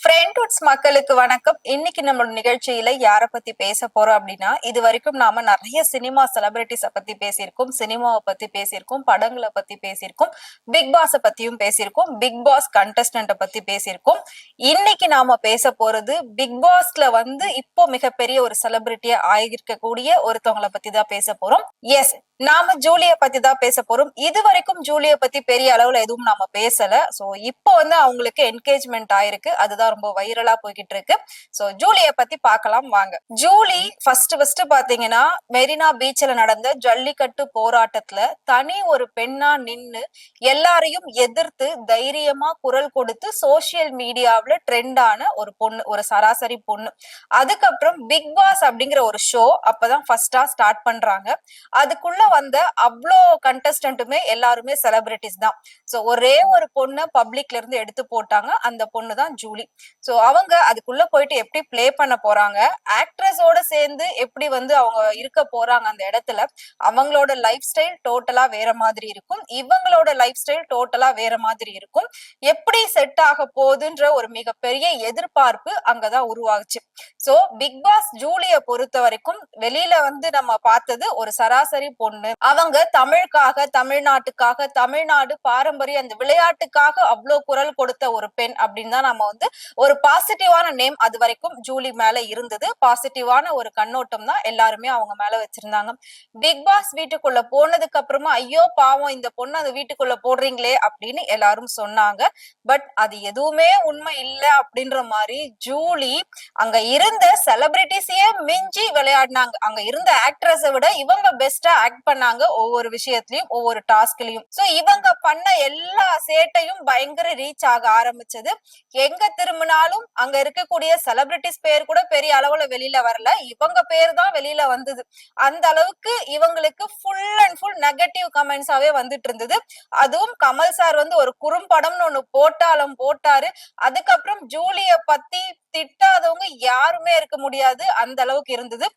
ஃப்ரெண்ட்வுட்ஸ் மக்களுக்கு வணக்கம். இன்னைக்கு நம்மளோட நிகழ்ச்சியில யார பத்தி பேச போறோம் அப்படின்னா, இது வரைக்கும் நாம நிறைய சினிமா செலிபிரிட்டிஸ பத்தி பேசியிருக்கோம், சினிமாவை பத்தி பேசியிருக்கோம், படங்களை பத்தி பேசியிருக்கோம், பிக் பாஸ பத்தியும் பேசியிருக்கோம், பிக் பாஸ் கண்டஸ்டன்ட பத்தி பேசியிருக்கோம். இன்னைக்கு நாம பேச போறது பிக் பாஸ்ல இப்போ மிகப்பெரிய ஒரு செலிபிரிட்டியா ஆகியிருக்கக்கூடிய ஒருத்தவங்களை பத்தி தான் பேச போறோம். எஸ், நாம ஜூலிய பத்தி தான் பேச போறோம். இது வரைக்கும் ஜூலிய பத்தி பெரிய அளவுல எதுவும் நாம பேசல. சோ இப்போ அவங்களுக்கு என்கேஜ்மெண்ட் ஆயிருக்கு, அதுதான் ரொம்ப வைரலா போய்கிட்டு இருக்கு. சோ ஜூலிய பத்தி பார்க்கலாம் வாங்க. ஜூலி ஃபர்ஸ்ட் பாத்தீங்கன்னா மெரினா பீச்ல நடந்த ஜல்லிக்கட்டு போராட்டத்துல தனி ஒரு பெண்ணா நின்னு எல்லாரையும் எதிர்த்து தைரியமா குரல் கொடுத்து சோசியல் மீடியாவில ட்ரெண்டான ஒரு பொண்ணு, ஒரு சராசரி பொண்ணு. அதுக்கப்புறம் பிக் பாஸ் அப்படிங்கிற ஒரு ஷோ அப்பதான் ஃபர்ஸ்டா ஸ்டார்ட் பண்றாங்க. அதுக்குள்ள அவ்வளோ கண்டஸ்டன்ட்டுமே எல்லாருமே செலிபிரிட்டிஸ் தான். சோ ஒரே ஒரு பொண்ணு பப்ளிக்ல இருந்து எடுத்து போட்டாங்க, அந்த பொண்ணு தான் ஜூலி. சோ அவங்க அதுக்குள்ள போயிட்டு எப்படி பிளே பண்ண போறாங்க, ஆக்ட்ரஸோட சேர்ந்து எப்படி அவங்க இருக்க போறாங்க அந்த இடத்துல, அவங்களோட லைஃப் ஸ்டைல் டோட்டலா வேற மாதிரி இருக்கும், இவங்களோட லைஃப் ஸ்டைல் டோட்டலா வேற மாதிரி இருக்கும். எப்படி செட் ஆக போகுதுன்ற ஒரு மிகப்பெரிய எதிர்பார்ப்பு அங்கதான் உருவாகுச்சு. சோ பிக் பாஸ் ஜூலிய பொறுத்த வரைக்கும் வெளியில நம்ம பார்த்தது ஒரு சராசரி பொண்ணு. அவங்க தமிழுக்காக, தமிழ்நாட்டுக்காக, தமிழ்நாடு பாரம்பரிய அந்த விளையாட்டுக்காக அவ்வளவு குரல் கொடுத்த ஒரு பெண் அப்படின்னு தான் நம்ம ஒரு பாசிட்டிவான நேம் அது வரைக்கும் ஜூலி மேல இருந்தது. பாசிட்டிவான ஒரு கண்ணோட்டம் தான் எல்லாருமே அவங்க மேல வச்சிருந்தாங்க. பிக் பாஸ் வீட்டுக்குள்ள போனதுக்கு அப்புறமா ஐயோ பாவம் இந்த பொண்ணு அந்த வீட்டுக்குள்ள போடுறீங்களே அப்படின்னு எல்லாரும் சொன்னாங்க. பட் அது எதுவுமே உண்மை இல்ல அப்படின்ற மாதிரி ஜூலி அங்க இருந்த செலிபிரிட்டிஸையே மிஞ்சி விளையாடினாங்க. அங்க இருந்த ஆக்ட்ரஸை விட இவங்க பெஸ்டா ஆக்ட் பண்ணாங்க ஒவ்வொரு விஷயத்திலயும், ஒவ்வொரு டாஸ்க்லயும். சோ இவங்க பண்ண எல்லா சேட்டையும் பயங்கர ரீச் ஆக ஆரம்பிச்சது. எங்க திரும்பினாலும் அங்க இருக்கக்கூடிய செலிபிரிட்டிஸ் பேர் கூட பெரிய அளவுல வெளியில வரல, இவங்க பேர் தான் வெளியில வந்தது. அந்த அளவுக்கு இவங்களுக்கு ஃபுல் அண்ட் ஃபுல் நெகட்டிவ் கமெண்ட்ஸாவே வந்துட்டு இருந்தது. அதுவும் கமல் சார் ஒரு குறும்படம்னு ஒண்ணு போட்டாலும் போட்டாரு. அதுக்கப்புறம் ஜூலிய பத்தி திட்டாதவங்க யாருமே இருக்க முடியாது, அந்த அளவுக்கு இருந்தது.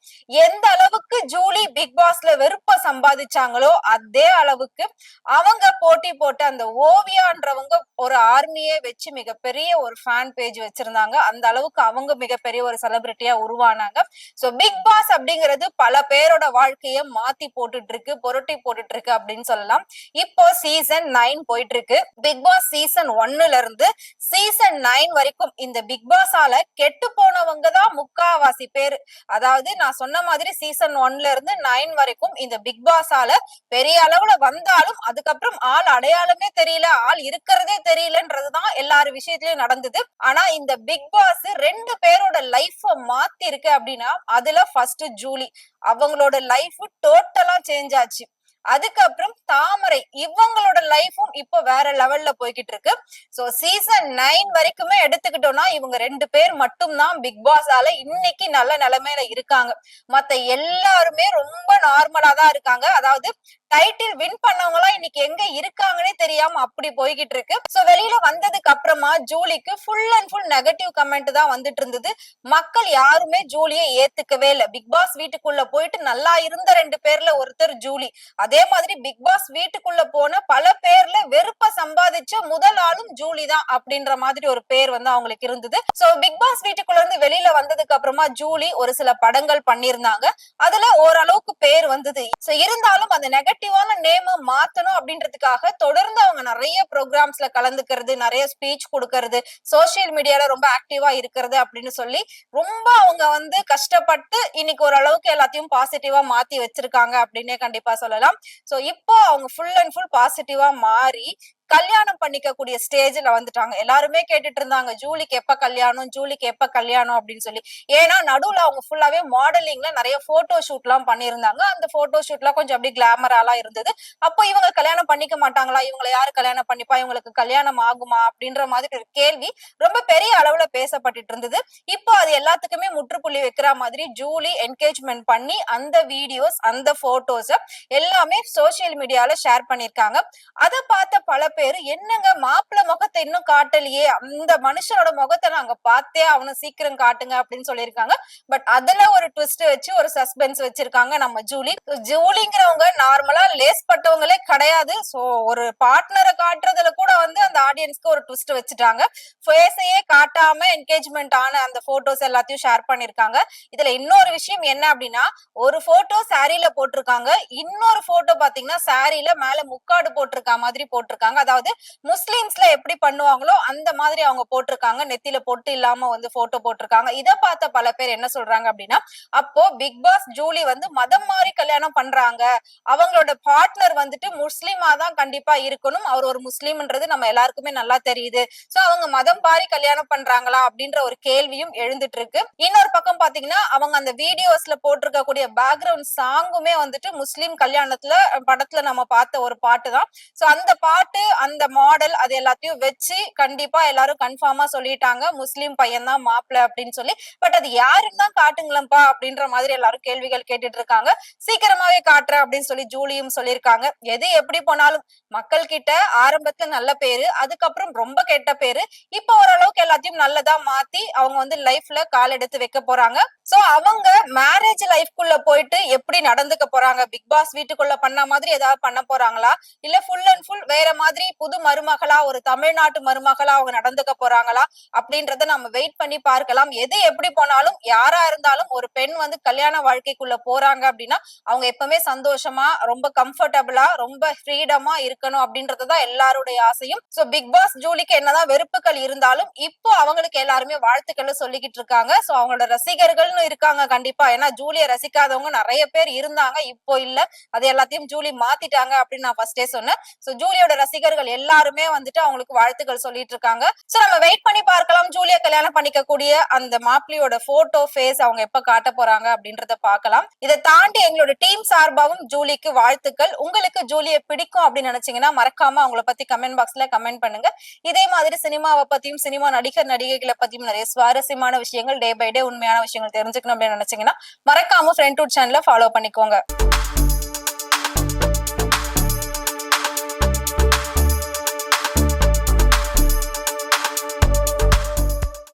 எந்த அளவுக்கு ஜூலி பிக் பாஸ்ல வெறுப்ப சம்பாதிச்சாங்களோ அதே அளவுக்கு அவங்க போட்டி போட்டு அந்த ஓவியான்றவங்க ஒரு ஆர்மியே வச்சு மிகப்பெரிய ஒரு ஃபேன் பேஜ் வச்சிருந்தாங்க. அந்த அளவுக்கு அவங்க மிகப்பெரிய ஒரு செலிபிரிட்டியா உருவானாங்க. சோ பிக் பாஸ் அப்படிங்கிறது பல பேரோட வாழ்க்கைய மாத்தி போட்டுட்டு இருக்கு, புரட்டி போட்டுட்டு இருக்கு அப்படின்னு சொல்லலாம். இப்போ சீசன் 9 போயிட்டு இருக்கு. பிக் பாஸ் சீசன் 1ல இருந்து சீசன் 9 வரைக்கும் இந்த பிக் பாஸால கெட்டு போனவங்க தான் முக்காவாசி பேரு. அதாவது நான் சொன்ன மாதிரி சீசன் 1ல இருந்து 9 வரைக்கும் இந்த பிக் பாஸால பெரிய அளவுல வந்தாலும் அதுக்கப்புறம் ஆள் அடையாளமே தெரியல, ஆள் இருக்கிறதே தெரியலன்றதுதான் எல்லாரு விஷயத்திலயும் நடந்தது. ஆனா இந்த பிக் பாஸ் 2 பேரோட லைஃப மாத்தி இருக்கு அப்படின்னா அதுல ஃபர்ஸ்ட் ஜூலி, அவங்களோட லைஃப் டோட்டலா சேஞ்ச் ஆச்சு. அதுக்கப்புறம் தாமரை, இவங்களோட லைஃபும் இப்போ வேற லெவல்ல போய்கிட்டு இருக்கு. சோ சீசன் 9 வரைக்குமே எடுத்துக்கிட்டோம்னா இவங்க 2 பேர் மட்டும்தான் பிக் பாஸால இன்னைக்கு நல்ல நிலைமையில இருக்காங்க. மத்த எல்லாருமே ரொம்ப நார்மலா தான் இருக்காங்க. அதாவது டைட்டில் வின் பண்ணவங்க எல்லாம் இன்னைக்கு எங்க இருக்காங்கன்னே தெரியாம அப்படி போய்கிட்டு இருக்கு. சோ வெளியில வந்ததுக்கு அப்புறமா ஜூலிக்கு full and full negative comment தான் வந்துட்டு இருந்தது. மக்கள் யாருமே ஜூலியை ஏத்துக்கவே இல்லை. பிக் பாஸ் வீட்டுக்குள்ள போயிட்டு நல்லா இருந்த 2 பேர்ல ஒருத்தர் ஜூலி. அதே மாதிரி பிக் பாஸ் வீட்டுக்குள்ள போன பல பேர்ல வெறுப்ப சம்பாதிச்ச முதல் ஆளும் ஜூலி தான் அப்படின்ற மாதிரி ஒரு பேர் அவங்களுக்கு இருந்தது. சோ பிக் பாஸ் வீட்டுக்குள்ள இருந்து வெளியில வந்ததுக்கு அப்புறமா ஜூலி ஒரு சில படங்கள் பண்ணிருந்தாங்க, அதுல ஓரளவுக்கு பேர் வந்தது. சோ இருந்தாலும் அந்த நெகட்டிவான நேம் மாத்தணும் அப்படின்றதுக்காக தொடர்ந்து அவங்க நிறைய ப்ரோக்ராம்ஸ்ல கலந்துக்கிறது, நிறைய ஸ்பீச் கொடுக்கறது, சோசியல் மீடியால ரொம்ப ஆக்டிவா இருக்கிறது அப்படின்னு சொல்லி ரொம்ப அவங்க கஷ்டப்பட்டு இன்னைக்கு ஓரளவுக்கு எல்லாத்தையும் பாசிட்டிவா மாத்தி வச்சிருக்காங்க அப்படின்னே கண்டிப்பா சொல்லலாம். சோ இப்போ அவங்க ஃபுல் அண்ட் ஃபுல் பாசிட்டிவா மாறி கல்யாணம் பண்ணிக்க கூடிய ஸ்டேஜ்ல வந்துட்டாங்க. எல்லாருமே கேட்டுட்டு இருந்தாங்க ஜூலிக்கு எப்ப கல்யாணம், ஜூலிக்கு எப்ப கல்யாணம் அப்படின்னு சொல்லி. ஏன்னா நடுவுல அவங்க ஃபுல்லாவே மாடலிங்ல நிறைய போட்டோ ஷூட் எல்லாம் பண்ணிருந்தாங்க. அந்த போட்டோ ஷூட் எல்லாம் கொஞ்சம் அப்படி கிளாமராலாம் இருந்தது. அப்போ இவங்க கல்யாணம் பண்ணிக்க மாட்டாங்களா, இவங்களை யாரு கல்யாணம் பண்ணிப்பா, இவங்களுக்கு கல்யாணம் ஆகுமா அப்படின்ற மாதிரி ஒரு கேள்வி ரொம்ப பெரிய அளவுல பேசப்பட்டு இருந்தது. இப்போ அது எல்லாத்துக்குமே முற்றுப்புள்ளி வைக்கிற மாதிரி ஜூலி என்கேஜ்மெண்ட் பண்ணி அந்த வீடியோஸ், அந்த போட்டோஸ் எல்லாமே சோசியல் மீடியால ஷேர் பண்ணிருக்காங்க. அதை பார்த்த பல பேர் பேரு என்னங்க மாப்பிள்ளை முகத்தை இன்னும் காட்டலையே, அந்த மனுஷனோட முகத்தை நாங்க பார்த்தே அவனை சீக்கிரம் காட்டுங்க அப்படின்னு சொல்லியிருக்காங்க. பட் அதுல ஒரு ட்விஸ்ட் வச்சு ஒரு சஸ்பென்ஸ் வச்சிருக்காங்க நம்ம ஜூலி. ஜூலிங்கிறவங்க நார்மலா லேஸ் பட்டவங்களே கிடையாது. சோ ஒரு பார்ட்னரை காட்டுறதுல கூட வந்து அந்த ஆடியன்ஸ்க்கு ஒரு ட்விஸ்ட் வச்சுட்டாங்க. ஃபேஸையே காட்டாம என்கேஜ்மெண்ட் ஆன அந்த போட்டோஸ் எல்லாத்தையும் ஷேர் பண்ணிருக்காங்க. இதுல இன்னொரு விஷயம் என்ன அப்படின்னா, ஒரு போட்டோ சாரியில போட்டிருக்காங்க, இன்னொரு போட்டோ பாத்தீங்கன்னா சாரியில மேல முக்காடு போட்டிருக்க மாதிரி போட்டிருக்காங்க. அதாவது முஸ்லிம்ஸ்ல எப்படி பண்ணுவாங்களோ அந்த மாதிரி அவங்க போட்டிருக்காங்க. நெத்தியில பொட்டு இல்லாம வந்து போட்டோ போட்டிருக்காங்க. இத பார்த்த பல பேர் என்ன சொல்றாங்க அப்படின்னா, அப்போ பிக் பாஸ் ஜூலி வந்து மதம் மாறி கல்யாணம் பண்றாங்க, அவங்களோட பார்ட்னர் வந்துட்டு முஸ்லிமா தான் கண்டிப்பா இருக்கணும், அவர் ஒரு முஸ்லிம்ன்றது நம்ம எல்லாருக்குமே நல்லா தெரியுது, சோ அவங்க மதம் மாறி கல்யாணம் பண்றாங்களா அப்படின்ற ஒரு கேள்வியும் எழுந்துட்டு இருக்கு. இன்னொரு பக்கம் பாத்தீங்கன்னா அவங்க அந்த வீடியோஸ்ல போட்டிருக்கக்கூடிய பேக்ரவுண்ட் சாங்குமே வந்துட்டு முஸ்லிம் கல்யாணத்துல படத்துல நம்ம பார்த்த ஒரு பாட்டு தான். சோ அந்த பாட்டு அந்த மாடல் அது எல்லாத்தையும் வச்சு கண்டிப்பா எல்லாரும் கன்ஃபார்மா சொல்லிட்டாங்க முஸ்லிம் பையன் தான் மாப்பிள்ள அப்படின்னு சொல்லி. பட் அது யாருன்னு தான் காட்டுங்களப்பா அப்படின்ற மாதிரி எல்லாரும் கேள்விகள் கேட்டுட்டு இருக்காங்க. சீக்கிரமாவே காட்டுறேன் அப்படின்னு சொல்லி ஜூலியும் சொல்லியிருக்காங்க. எது எப்படி போனாலும் மக்கள் கிட்ட ஆரம்பத்துல நல்ல பேரு, அதுக்கப்புறம் ரொம்ப கெட்ட பேரு, இப்ப ஓரளவுக்கு எல்லாத்தையும் நல்லதா மாத்தி அவங்க வந்து லைஃப்ல கால் எடுத்து வைக்க போறாங்க. சோ அவங்க மேரேஜ் லைஃப்குள்ள போயிட்டு எப்படி நடந்துக்க போறாங்க, பிக் பாஸ் வீட்டுக்குள்ள பண்ண மாதிரி ஏதாவது பண்ண போறாங்களா, இல்ல ஃபுல் அண்ட் ஃபுல் வேற மாதிரி புது மருமகளா ஒரு தமிழ்நாட்டு மருமகளா அவங்க நடந்துக்க போறாங்களா அப்படின்றத நம்ம வெயிட் பண்ணி பார்க்கலாம். எது எப்படி போனாலும் யாரா இருந்தாலும் ஒரு பெண் வந்து கல்யாண வாழ்க்கைக்குள்ள போறாங்க அப்படின்னா அவங்க எப்பவுமே சந்தோஷமா ரொம்ப கம்ஃபர்டபுளா ரொம்ப ஃப்ரீடமா இருக்கணும் அப்படின்றதுதான் எல்லாருடைய ஆசையும். சோ பிக் பாஸ் ஜூலிக்கு என்னதான் வெறுப்புகள் இருந்தாலும் இப்போ அவங்களுக்கு எல்லாருமே வாழ்த்துக்கள் சொல்லிக்கிட்டு இருக்காங்க. சோ அவங்களோட ரசிகர்கள்னு இருக்காங்க கண்டிப்பா. ஏன்னா ஜூலியை ரசிக்காதவங்க நிறைய பேர் இருந்தாங்க, இப்போ இல்ல, அது எல்லாத்தையும் ஜூலி மாத்திட்டாங்க அப்படின்னு நான் ஃபர்ஸ்டே சொன்னேன். சோ ஜூலியோட ரசிகர்கள் எல்லாருமே வந்துட்டு அவங்களுக்கு வாழ்த்துக்கள் சொல்லிட்டு இருக்காங்க. சோ நம்ம வெயிட் பண்ணி பார்க்கலாம் ஜூலியை கல்யாணம் பண்ணிக்க கூடிய அந்த மாப்பிள்ளையோட போட்டோ ஃபேஸ் அவங்க எப்ப காட்ட போறாங்க அப்படின்றத பார்க்கலாம். இதை தாண்டி எங்களோட டீம் சார்பாவும் ஜூலிக்கு வாழ்த்துக்கள். உங்களுக்கு ஜூலியை பிடிக்கும் அப்படின்னு நினைச்சீங்கன்னா மறக்காம அவங்கள பத்தி கமெண்ட் பாக்ஸ்ல கமெண்ட் பண்ணுங்க. இதே மாதிரி சினிமாவை பத்தியும் சினிமா நடிகர் நடிகைகளை பத்தியும் நிறைய சுவாரஸ்யமான விஷயங்கள் டே பை டே உண்மையான விஷயங்கள் தெரிஞ்சுக்கணும் அப்படின்னு நினைச்சீங்கன்னா மறக்காம ஃப்ரெண்ட் டூட் சேனலை ஃபாலோ பண்ணிக்கோங்க.